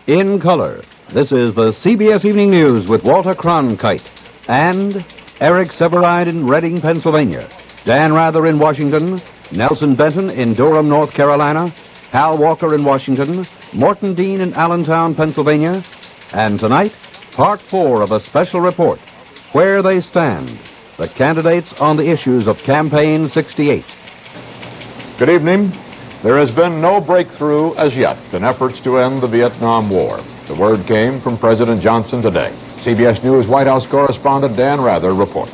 In color, this is the CBS Evening News with Walter Cronkite and Eric Severide in Reading, Pennsylvania, Dan Rather in Washington, Nelson Benton in Durham, North Carolina, Hal Walker in Washington, Morton Dean in Allentown, Pennsylvania, and tonight, Part 4 of a special report, Where They Stand, the candidates on the issues of Campaign 68. Good evening. There has been no breakthrough as yet in efforts to end the Vietnam War. The word came from President Johnson today. CBS News White House correspondent Dan Rather reports.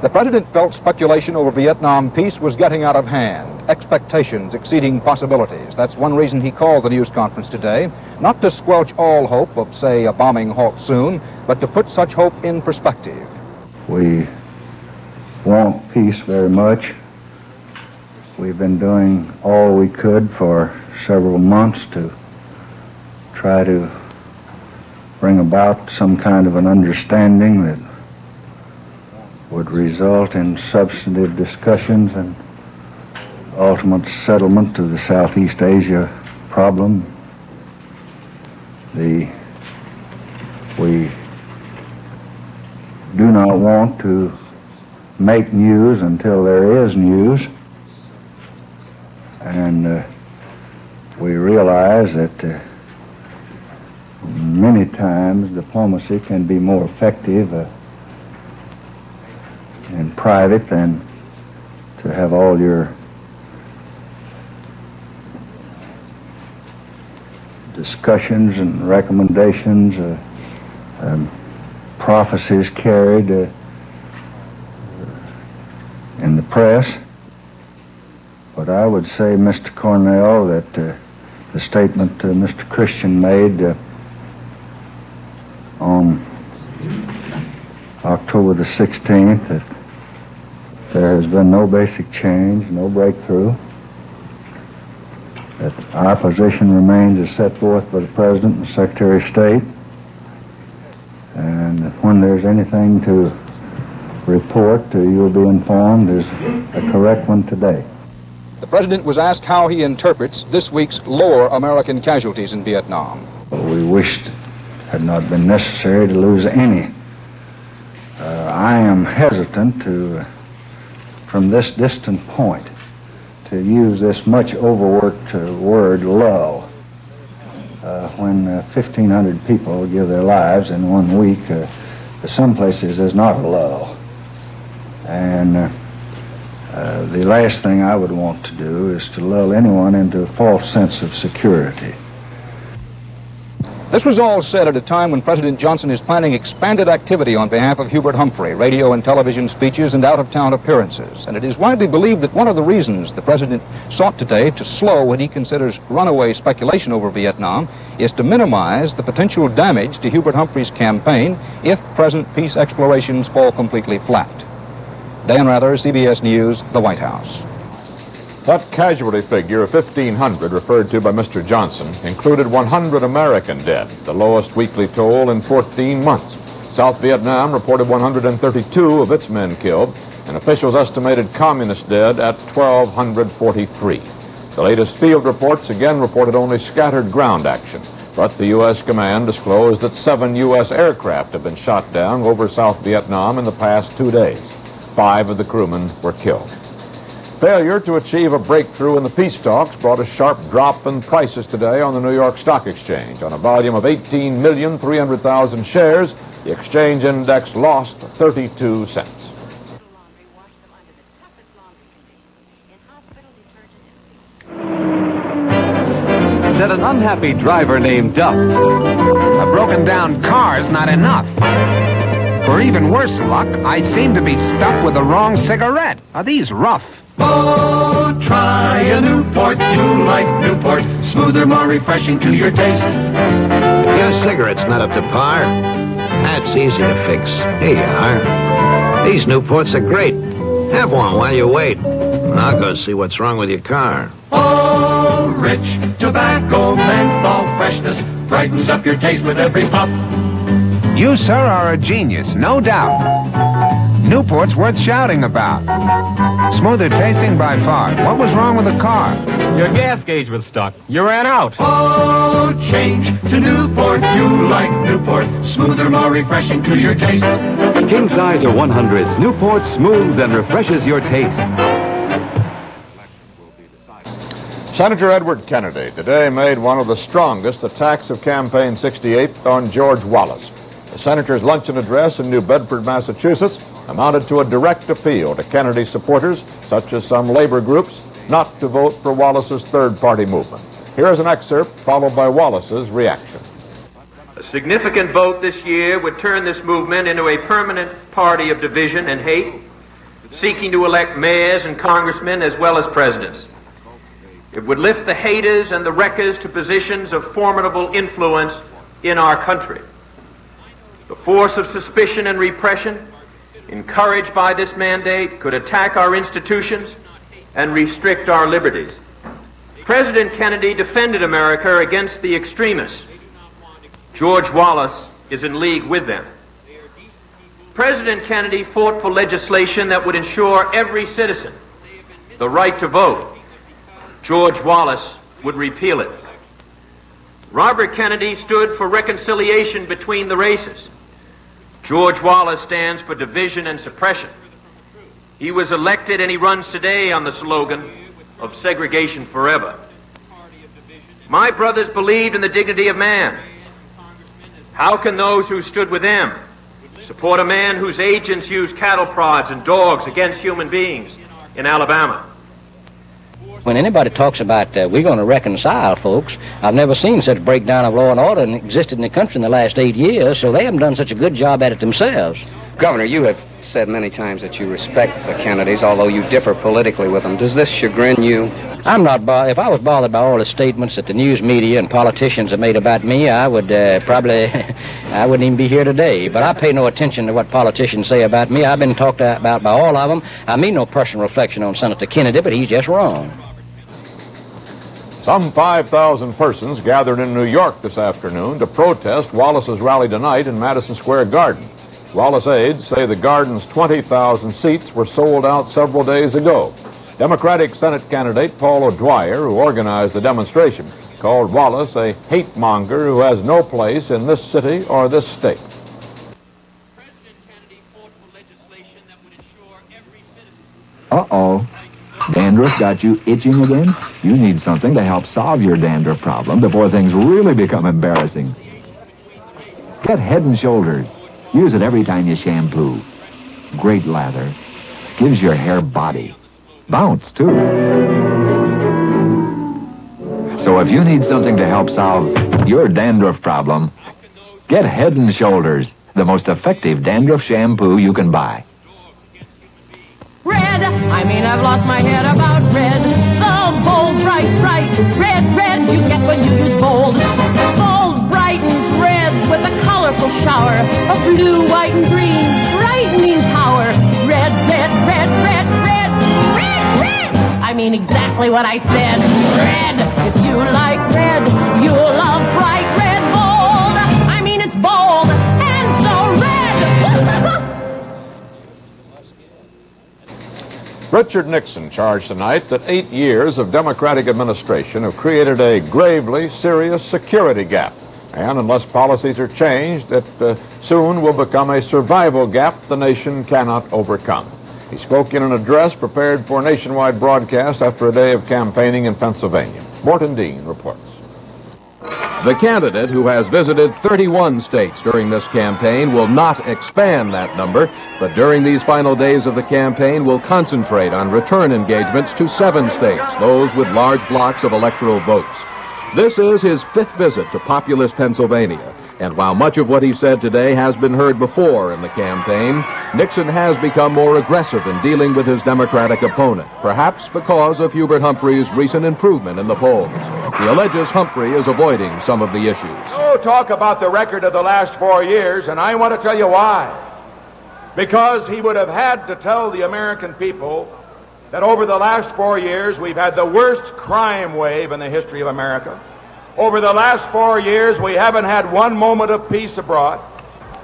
The president felt speculation over Vietnam peace was getting out of hand, expectations exceeding possibilities. That's one reason he called the news conference today, not to squelch all hope of, say, a bombing halt soon, but to put such hope in perspective. We want peace very much. We've been doing all we could for several months to try to bring about some kind of an understanding that would result in substantive discussions and ultimate settlement of the Southeast Asia problem. We do not want to make news until there is news. And we realize that many times diplomacy can be more effective in private than to have all your discussions and recommendations, prophecies carried in the press. But I would say, Mr. Cornell, that the statement Mr. Christian made on October the 16th, that there has been no basic change, no breakthrough, that our position remains as set forth by the President and the Secretary of State, and that when there's anything to report, you'll be informed, is a correct one today. The president was asked how he interprets this week's lower American casualties in Vietnam. We wished it had not been necessary to lose any. I am hesitant to, from this distant point, to use this much overworked word lull. When 1,500 people give their lives in 1 week, some places there's not a lull. And the last thing I would want to do is to lull anyone into a false sense of security. This was all said at a time when President Johnson is planning expanded activity on behalf of Hubert Humphrey, radio and television speeches and out-of-town appearances. And it is widely believed that one of the reasons the president sought today to slow what he considers runaway speculation over Vietnam is to minimize the potential damage to Hubert Humphrey's campaign if present peace explorations fall completely flat. Dan Rather, CBS News, the White House. That casualty figure of 1,500 referred to by Mr. Johnson included 100 American dead, the lowest weekly toll in 14 months. South Vietnam reported 132 of its men killed, and officials estimated communist dead at 1,243. The latest field reports again reported only scattered ground action, but the U.S. command disclosed that 7 U.S. aircraft have been shot down over South Vietnam in the past 2 days. 5 of the crewmen were killed. Failure to achieve a breakthrough in the peace talks brought a sharp drop in prices today on the New York Stock Exchange. On a volume of 18,300,000 shares, the exchange index lost 32 cents. Said an unhappy driver named Duff. A broken down car's not enough. For even worse luck, I seem to be stuck with the wrong cigarette. Are these rough? Oh, try a Newport. You like Newport. Smoother, more refreshing to your taste. Your cigarette's not up to par. That's easy to fix. Here you are. These Newports are great. Have one while you wait. I'll go see what's wrong with your car. Oh, rich tobacco, menthol freshness brightens up your taste with every puff. You, sir, are a genius, no doubt. Newport's worth shouting about. Smoother tasting by far. What was wrong with the car? Your gas gauge was stuck. You ran out. Oh, change to Newport. You like Newport. Smoother, more refreshing to your taste. King size or 100s, Newport smooths and refreshes your taste. Senator Edward Kennedy today made one of the strongest attacks of Campaign 68 on George Wallace. The senator's luncheon address in New Bedford, Massachusetts, amounted to a direct appeal to Kennedy supporters, such as some labor groups, not to vote for Wallace's third-party movement. Here is an excerpt followed by Wallace's reaction. A significant vote this year would turn this movement into a permanent party of division and hate, seeking to elect mayors and congressmen as well as presidents. It would lift the haters and the wreckers to positions of formidable influence in our country. The force of suspicion and repression, encouraged by this mandate, could attack our institutions and restrict our liberties. President Kennedy defended America against the extremists. George Wallace is in league with them. President Kennedy fought for legislation that would ensure every citizen the right to vote. George Wallace would repeal it. Robert Kennedy stood for reconciliation between the races. George Wallace stands for division and suppression. He was elected and he runs today on the slogan of segregation forever. My brothers believed in the dignity of man. How can those who stood with them support a man whose agents used cattle prods and dogs against human beings in Alabama? When anybody talks about we're going to reconcile, folks, I've never seen such breakdown of law and order that existed in the country in the last 8 years, so they haven't done such a good job at it themselves. Governor, you have said many times that you respect the Kennedys, although you differ politically with them. Does this chagrin you? I'm not bothered. If I was bothered by all the statements that the news media and politicians have made about me, I would probably, I wouldn't even be here today. But I pay no attention to what politicians say about me. I've been talked about by all of them. I mean no personal reflection on Senator Kennedy, but he's just wrong. Some 5,000 persons gathered in New York this afternoon to protest Wallace's rally tonight in Madison Square Garden. Wallace aides say the Garden's 20,000 seats were sold out several days ago. Democratic Senate candidate Paul O'Dwyer, who organized the demonstration, called Wallace a hate monger who has no place in this city or this state. President Kennedy fought for legislation that would ensure every citizen. Uh-oh. Dandruff got you itching again? You need something to help solve your dandruff problem before things really become embarrassing. Get Head & Shoulders. Use it every time you shampoo. Great lather. Gives your hair body. Bounce, too. So if you need something to help solve your dandruff problem, get Head & Shoulders, the most effective dandruff shampoo you can buy. Red, I've lost my head about red. The bold, bright, red you get when you use bold. Bold brightens reds with a colorful shower of blue, white, and green, brightening power. Red. I mean exactly what I said. Red, if you like red, you'll love bright red bold. I mean it's bold and so red. Richard Nixon charged tonight that 8 years of Democratic administration have created a gravely serious security gap. And unless policies are changed, it soon will become a survival gap the nation cannot overcome. He spoke in an address prepared for a nationwide broadcast after a day of campaigning in Pennsylvania. Morton Dean reports. The candidate, who has visited 31 states during this campaign, will not expand that number, but during these final days of the campaign will concentrate on return engagements to 7 states, those with large blocks of electoral votes. This is his 5th visit to populous Pennsylvania, and while much of what he said today has been heard before in the campaign, Nixon has become more aggressive in dealing with his Democratic opponent, perhaps because of Hubert Humphrey's recent improvement in the polls. He alleges Humphrey is avoiding some of the issues. Oh, talk about the record of the last 4 years, and I want to tell you why. Because he would have had to tell the American people that over the last 4 years we've had the worst crime wave in the history of America. Over the last 4 years we haven't had one moment of peace abroad.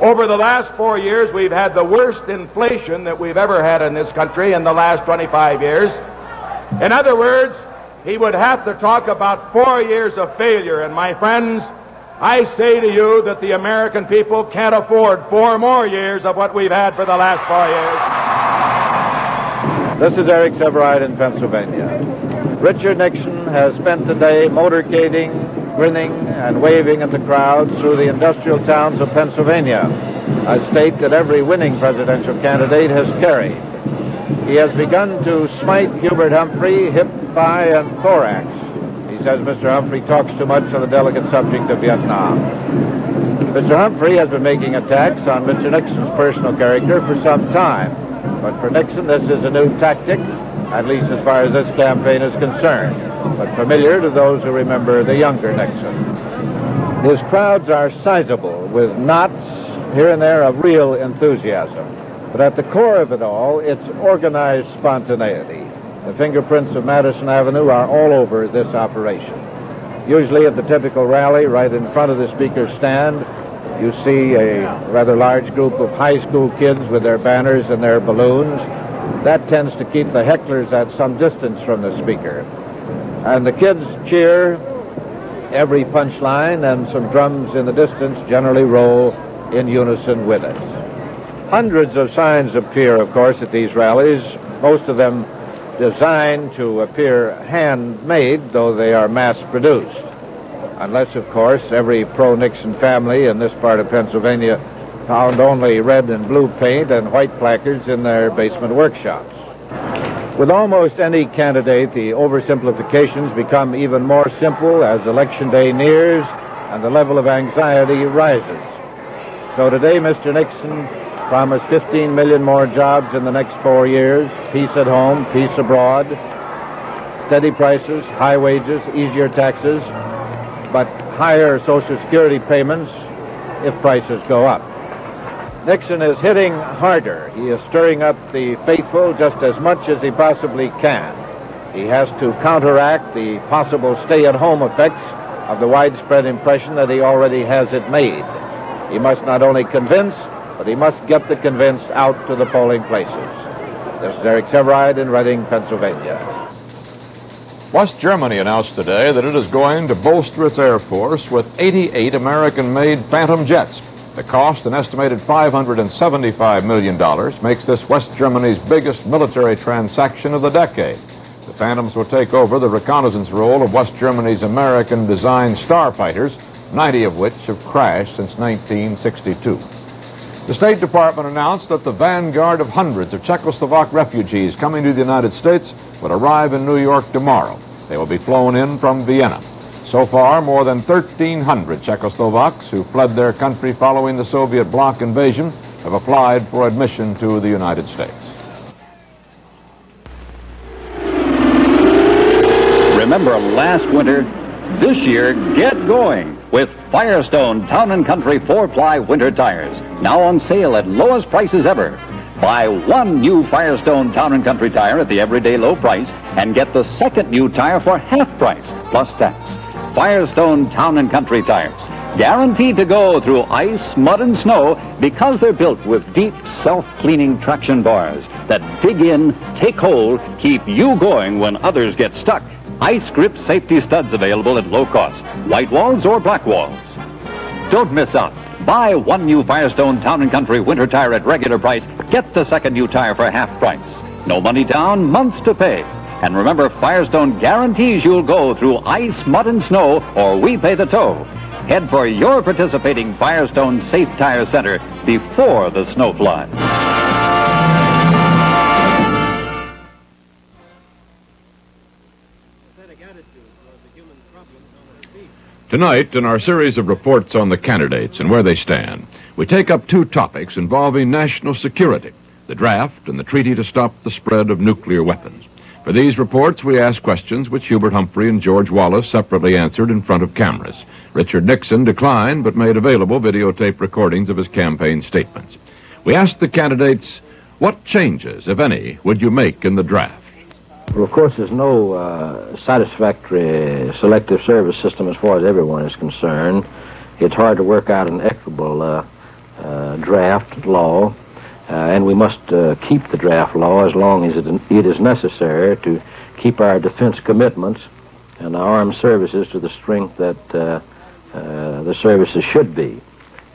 Over the last 4 years, we've had the worst inflation that we've ever had in this country in the last 25 years. In other words, he would have to talk about 4 years of failure. And my friends, I say to you that the American people can't afford 4 more years of what we've had for the last 4 years. This is Eric Severide in Pennsylvania. Richard Nixon has spent the day motorcading, grinning, and waving at the crowds through the industrial towns of Pennsylvania, a state that every winning presidential candidate has carried. He has begun to smite Hubert Humphrey hip, thigh, and thorax. He says Mr. Humphrey talks too much on the delicate subject of Vietnam. Mr. Humphrey has been making attacks on Mr. Nixon's personal character for some time. But for Nixon, this is a new tactic, at least as far as this campaign is concerned, but familiar to those who remember the younger Nixon. His crowds are sizable, with knots here and there of real enthusiasm. But at the core of it all, it's organized spontaneity. The fingerprints of Madison Avenue are all over this operation. Usually at the typical rally, right in front of the speaker's stand, you see a rather large group of high school kids with their banners and their balloons. That tends to keep the hecklers at some distance from the speaker. And the kids cheer every punchline, and some drums in the distance generally roll in unison with it. Hundreds of signs appear, of course, at these rallies, most of them designed to appear handmade, though they are mass-produced. Unless, of course, every pro-Nixon family in this part of Pennsylvania found only red and blue paint and white placards in their basement workshops. With almost any candidate, the oversimplifications become even more simple as Election Day nears and the level of anxiety rises. So today, Mr. Nixon promised 15 million more jobs in the next 4 years, peace at home, peace abroad, steady prices, high wages, easier taxes, but higher Social Security payments if prices go up. Nixon is hitting harder. He is stirring up the faithful just as much as he possibly can. He has to counteract the possible stay-at-home effects of the widespread impression that he already has it made. He must not only convince, but he must get the convinced out to the polling places. This is Eric Severide in Reading, Pennsylvania. West Germany announced today that it is going to bolster its Air Force with 88 American-made Phantom jets. The cost, an estimated $575 million, makes this West Germany's biggest military transaction of the decade. The Phantoms will take over the reconnaissance role of West Germany's American-designed starfighters, 90 of which have crashed since 1962. The State Department announced that the vanguard of hundreds of Czechoslovak refugees coming to the United States would arrive in New York tomorrow. They will be flown in from Vienna. So far, more than 1,300 Czechoslovaks who fled their country following the Soviet bloc invasion have applied for admission to the United States. Remember last winter? This year, get going with Firestone Town & Country 4-ply winter tires. Now on sale at lowest prices ever. Buy one new Firestone Town & Country tire at the everyday low price and get the second new tire for half price, plus tax. Firestone Town & Country tires. Guaranteed to go through ice, mud, and snow because they're built with deep, self-cleaning traction bars that dig in, take hold, keep you going when others get stuck. Ice grip safety studs available at low cost, white walls or black walls. Don't miss out. Buy one new Firestone Town & Country winter tire at regular price. Get the second new tire for half price. No money down, months to pay. And remember, Firestone guarantees you'll go through ice, mud, and snow, or we pay the tow. Head for your participating Firestone Safe Tire Center before the snow flies. Tonight, in our series of reports on the candidates and where they stand, we take up two topics involving national security, the draft and the treaty to stop the spread of nuclear weapons. For these reports, we ask questions which Hubert Humphrey and George Wallace separately answered in front of cameras. Richard Nixon declined but made available videotape recordings of his campaign statements. We asked the candidates, what changes, if any, would you make in the draft? Well, of course, there's no satisfactory selective service system as far as everyone is concerned. It's hard to work out an equitable draft law, and we must keep the draft law as long as it is necessary to keep our defense commitments and our armed services to the strength that the services should be.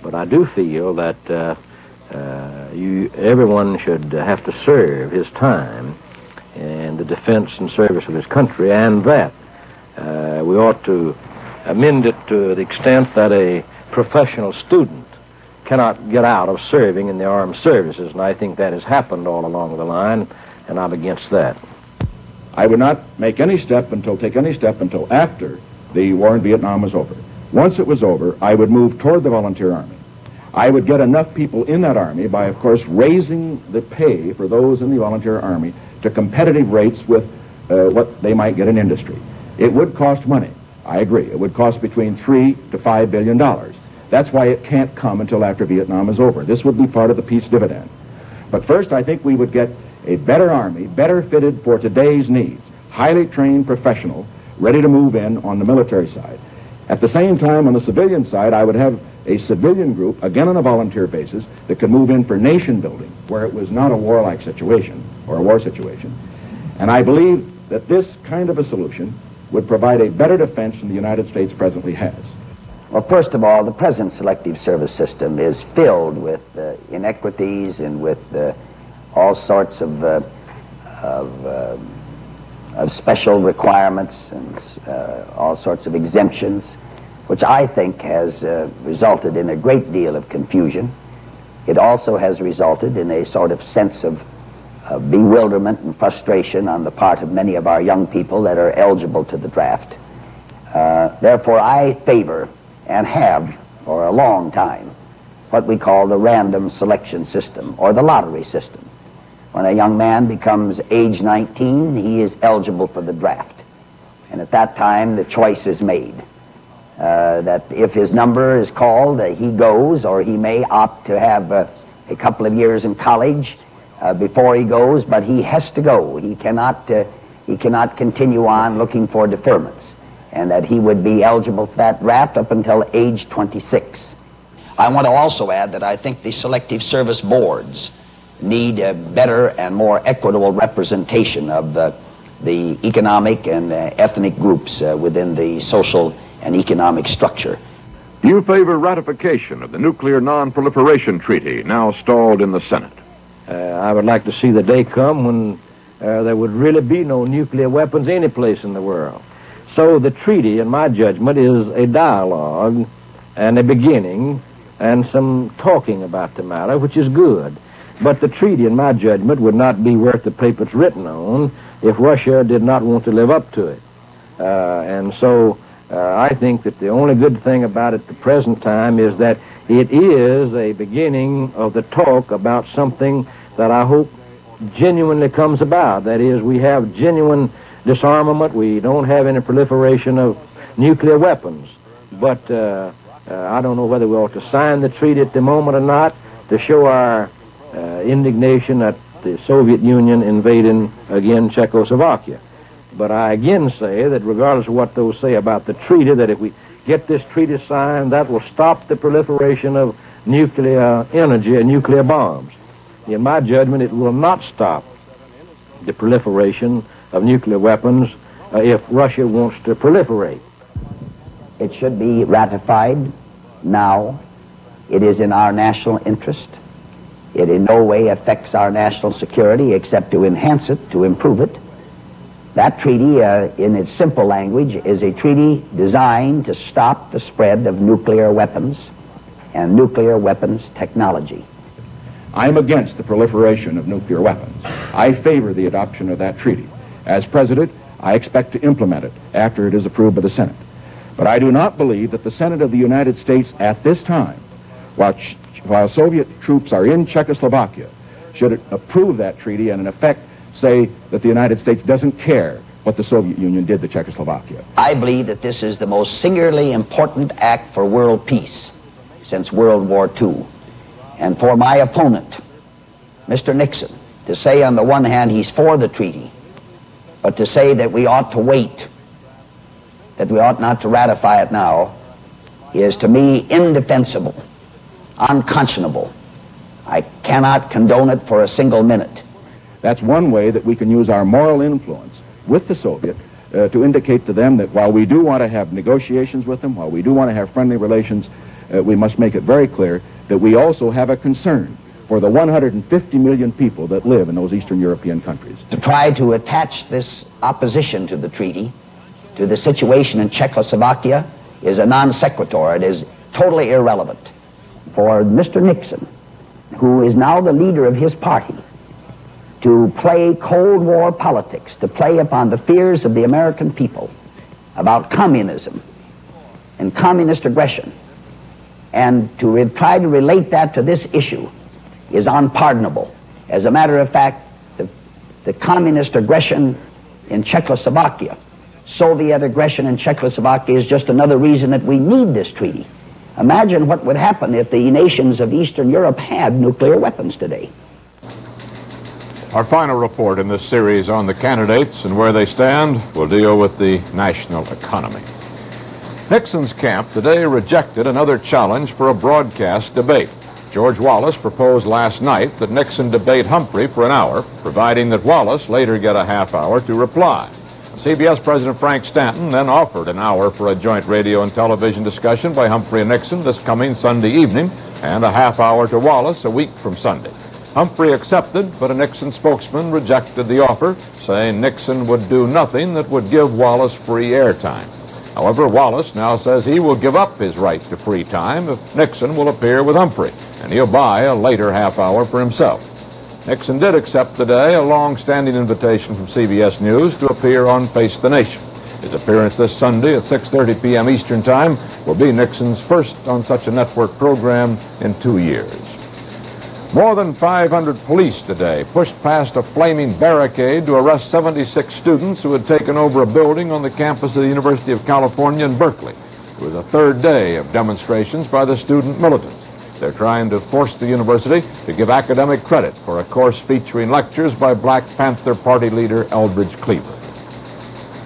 But I do feel that everyone should have to serve his time in the defense and service of his country, and that we ought to amend it to the extent that a professional student cannot get out of serving in the armed services, and I think that has happened all along the line, and I'm against that. I would not take any step until after the war in Vietnam was over. Once it was over, I would move toward the volunteer army. I would get enough people in that army by, of course, raising the pay for those in the volunteer army to competitive rates with what they might get in industry. It would cost money. I agree. It would cost between $3 to $5 billion. That's why it can't come until after Vietnam is over. This would be part of the peace dividend. But first, I think we would get a better army, better fitted for today's needs, highly trained professional, ready to move in on the military side. At the same time, on the civilian side, I would have a civilian group, again on a volunteer basis, that could move in for nation building, where it was not a warlike situation, or a war situation. And I believe that this kind of a solution would provide a better defense than the United States presently has. Well, first of all, the present selective service system is filled with inequities and with all sorts of special requirements and all sorts of exemptions, which I think has resulted in a great deal of confusion. It also has resulted in a sort of sense of bewilderment and frustration on the part of many of our young people that are eligible to the draft. Therefore, I favor, and have for a long time, what we call the random selection system, or the lottery system. When a young man becomes age 19, he is eligible for the draft. And at that time, the choice is made. That if his number is called, he goes, or he may opt to have a couple of years in college before he goes, but he has to go. He cannot continue on looking for deferments, and that he would be eligible for that draft up until age 26. I want to also add that I think the selective service boards need a better and more equitable representation of the economic and ethnic groups within the social and economic structure. Do you favor ratification of the Nuclear Non-Proliferation Treaty, now stalled in the Senate? I would like to see the day come when there would really be no nuclear weapons any place in the world. So the treaty, in my judgment, is a dialogue and a beginning and some talking about the matter, which is good. But the treaty, in my judgment, would not be worth the paper it's written on if Russia did not want to live up to it. And so I think that the only good thing about it at the present time is that it is a beginning of the talk about something that I hope genuinely comes about. That is, we have genuine disarmament. We don't have any proliferation of nuclear weapons. But I don't know whether we ought to sign the treaty at the moment or not to show our indignation at the Soviet Union invading, again, Czechoslovakia. But I again say that regardless of what those say about the treaty, that if we get this treaty signed, that will stop the proliferation of nuclear energy and nuclear bombs. In my judgment, it will not stop the proliferation of nuclear weapons if Russia wants to proliferate. It should be ratified now. It is in our national interest. It in no way affects our national security except to enhance it, to improve it. That treaty, in its simple language, is a treaty designed to stop the spread of nuclear weapons and nuclear weapons technology. I'm against the proliferation of nuclear weapons. I favor the adoption of that treaty. As President, I expect to implement it after it is approved by the Senate. But I do not believe that the Senate of the United States at this time, while Soviet troops are in Czechoslovakia, should approve that treaty and in effect say that the United States doesn't care what the Soviet Union did to Czechoslovakia. I believe that this is the most singularly important act for world peace since World War II. And for my opponent, Mr. Nixon, to say on the one hand he's for the treaty, but to say that we ought to wait, that we ought not to ratify it now, is to me indefensible. unconscionable. I cannot condone it for a single minute. That's one way that we can use our moral influence with the Soviet to indicate to them that while we do want to have negotiations with them, while we do want to have friendly relations, we must make it very clear that we also have a concern for the 150 million people that live in those Eastern European countries. To try to attach this opposition to the treaty to the situation in Czechoslovakia is a non sequitur. It is totally irrelevant. For Mr. Nixon, who is now the leader of his party, to play Cold War politics, to play upon the fears of the American people about communism and communist aggression, and to try to relate that to this issue is unpardonable. As a matter of fact, the communist aggression in Czechoslovakia, Soviet aggression in Czechoslovakia is just another reason that we need this treaty. Imagine what would happen if the nations of Eastern Europe had nuclear weapons today. Our final report in this series on the candidates and where they stand will deal with the national economy. Nixon's camp today rejected another challenge for a broadcast debate. George Wallace proposed last night that Nixon debate Humphrey for an hour, providing that Wallace later get a half hour to reply. CBS President Frank Stanton then offered an hour for a joint radio and television discussion by Humphrey and Nixon this coming Sunday evening, and a half hour to Wallace a week from Sunday. Humphrey accepted, but a Nixon spokesman rejected the offer, saying Nixon would do nothing that would give Wallace free airtime. However, Wallace now says he will give up his right to free time if Nixon will appear with Humphrey, and he'll buy a later half hour for himself. Nixon did accept today a long-standing invitation from CBS News to appear on Face the Nation. His appearance this Sunday at 6:30 p.m. Eastern Time will be Nixon's first on such a network program in 2 years. More than 500 police today pushed past a flaming barricade to arrest 76 students who had taken over a building on the campus of the University of California in Berkeley. It was the third day of demonstrations by the student militants. They're trying to force the university to give academic credit for a course featuring lectures by Black Panther Party leader Eldridge Cleaver.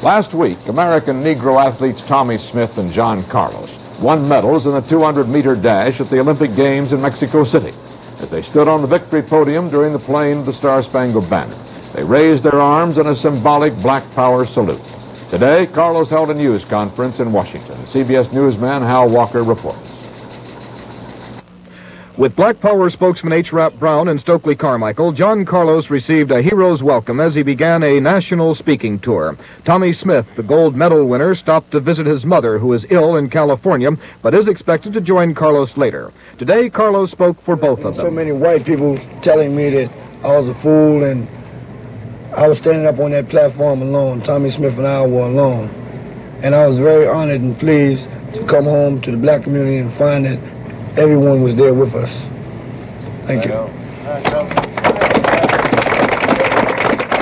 Last week, American Negro athletes Tommy Smith and John Carlos won medals in the 200-meter dash at the Olympic Games in Mexico City. As they stood on the victory podium during the playing of the Star-Spangled Banner, they raised their arms in a symbolic Black Power salute. Today, Carlos held a news conference in Washington. CBS newsman Hal Walker reports. With Black Power spokesman H. Rap Brown and Stokely Carmichael, John Carlos received a hero's welcome as he began a national speaking tour. Tommy Smith, the gold medal winner, stopped to visit his mother, who is ill in California, but is expected to join Carlos later. Today, Carlos spoke for both of them. So many white people telling me that I was a fool, and I was standing up on that platform alone. Tommy Smith and I were alone. And I was very honored and pleased to come home to the black community and find that everyone was there with us. Thank you.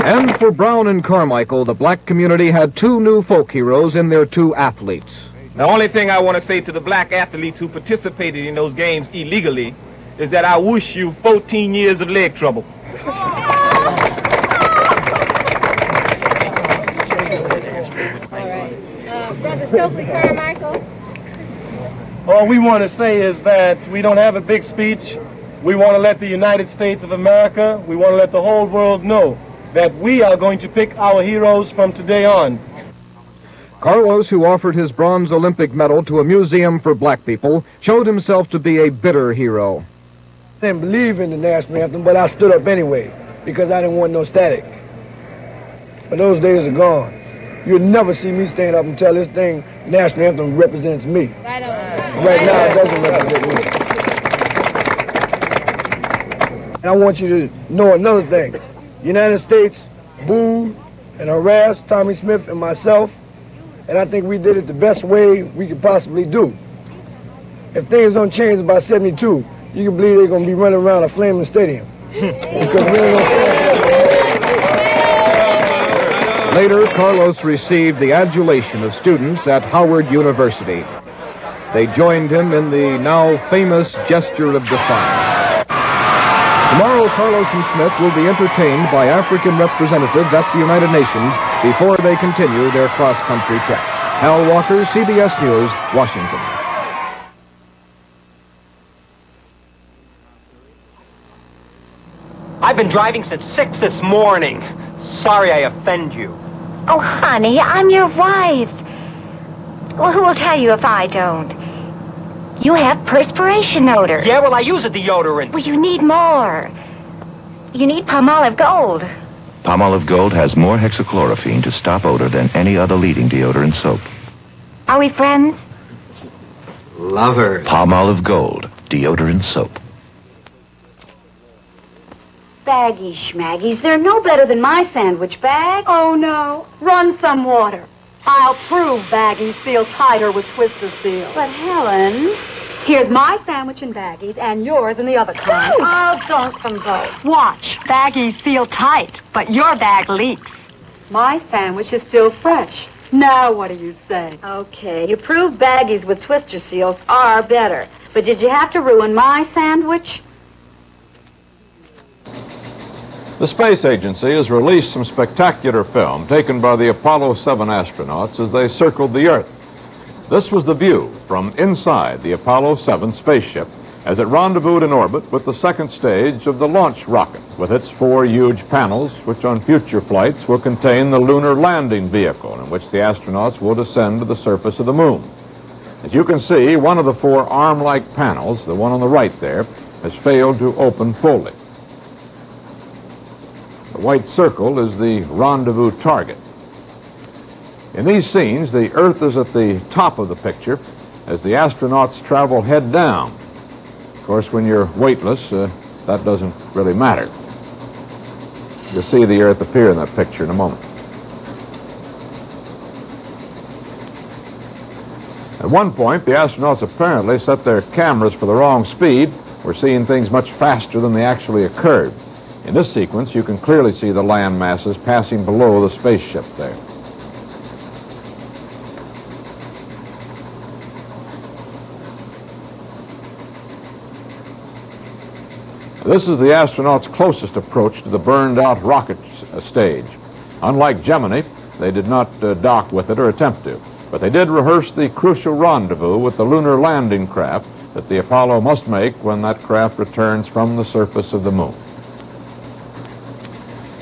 And for Brown and Carmichael, the black community had two new folk heroes in their two athletes. The only thing I want to say to the black athletes who participated in those games illegally is that I wish you 14 years of leg trouble. Brother Stokely Carmichael. All we want to say is that we don't have a big speech. We want to let the United States of America, we want to let the whole world know that we are going to pick our heroes from today on. Carlos, who offered his bronze Olympic medal to a museum for black people, showed himself to be a bitter hero. I didn't believe in the national anthem, but I stood up anyway because I didn't want no static. But those days are gone. You'll never see me stand up and tell this thing, national anthem represents me. Right now, it doesn't represent me. And I want you to know another thing. The United States booed and harassed Tommy Smith and myself, and I think we did it the best way we could possibly do. If things don't change by 72, you can believe they're going to be running around a flaming stadium. Because we ain't gonna Later, Carlos received the adulation of students at Howard University. They joined him in the now famous gesture of defiance. Tomorrow, Carlos and Smith will be entertained by African representatives at the United Nations before they continue their cross-country trek. Hal Walker, CBS News, Washington. I've been driving since 6 this morning. Sorry I offend you. Oh, honey, I'm your wife. Well, who will tell you if I don't? You have perspiration odor. Yeah, well, I use a deodorant. Well, you need more. You need Palmolive Gold. Palmolive Gold has more hexachlorophene to stop odor than any other leading deodorant soap. Are we friends? Lovers. Palmolive Gold, deodorant soap. Baggies, schmaggies, they're no better than my sandwich bag. Oh, no. Run some water. I'll prove baggies feel tighter with Twister Seal. But, Helen, here's my sandwich in baggies and yours in the other kind. Oh, don't them both. Watch. Baggies feel tight, but your bag leaks. My sandwich is still fresh. Now what do you say? Okay, you prove baggies with Twister Seals are better. But did you have to ruin my sandwich? The space agency has released some spectacular film taken by the Apollo 7 astronauts as they circled the Earth. This was the view from inside the Apollo 7 spaceship as it rendezvoused in orbit with the second stage of the launch rocket, with its 4 huge panels, which on future flights will contain the lunar landing vehicle in which the astronauts will descend to the surface of the moon. As you can see, one of the 4 arm-like panels, the one on the right there, has failed to open fully. The white circle is the rendezvous target. In these scenes, the Earth is at the top of the picture as the astronauts travel head down. Of course, when you're weightless, that doesn't really matter. You'll see the Earth appear in that picture in a moment. At one point, the astronauts apparently set their cameras for the wrong speed. We're seeing things much faster than they actually occurred. In this sequence, you can clearly see the land masses passing below the spaceship there. This is the astronauts' closest approach to the burned-out rocket stage. Unlike Gemini, they did not dock with it or attempt to, but they did rehearse the crucial rendezvous with the lunar landing craft that the Apollo must make when that craft returns from the surface of the moon.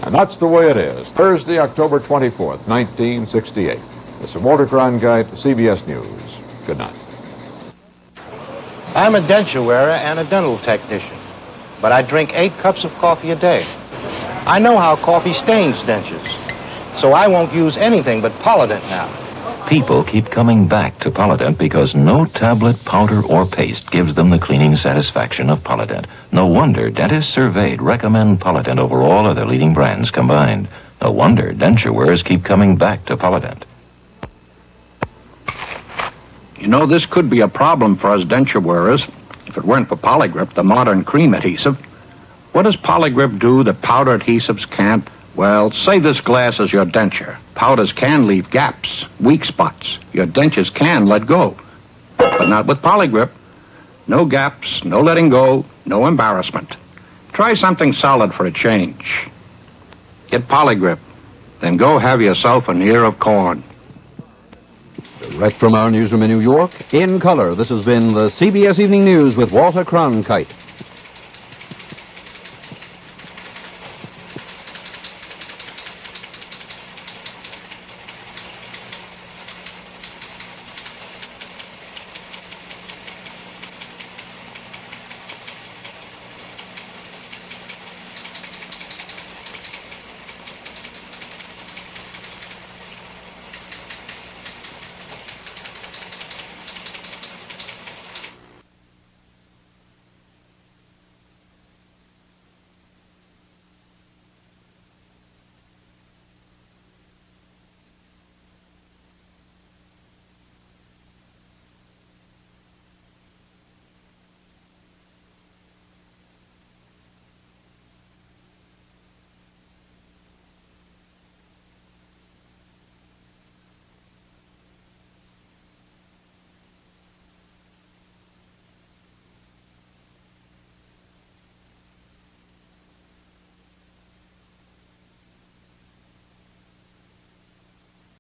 And that's the way it is. Thursday, October 24th, 1968. This is Walter Cronkite, CBS News. Good night. I'm a denture wearer and a dental technician, but I drink 8 cups of coffee a day. I know how coffee stains dentures, so I won't use anything but Polident now. People keep coming back to Polident because no tablet, powder, or paste gives them the cleaning satisfaction of Polident. No wonder dentists surveyed recommend Polident over all other leading brands combined. No wonder denture wearers keep coming back to Polident. You know, this could be a problem for us denture wearers if it weren't for Polygrip, the modern cream adhesive. What does Polygrip do that powder adhesives can't? Well, say this glass is your denture. Powders can leave gaps, weak spots. Your dentures can let go. But not with Polygrip. No gaps, no letting go, no embarrassment. Try something solid for a change. Get Polygrip. Then go have yourself an ear of corn. Direct from our newsroom in New York, in color, this has been the CBS Evening News with Walter Cronkite.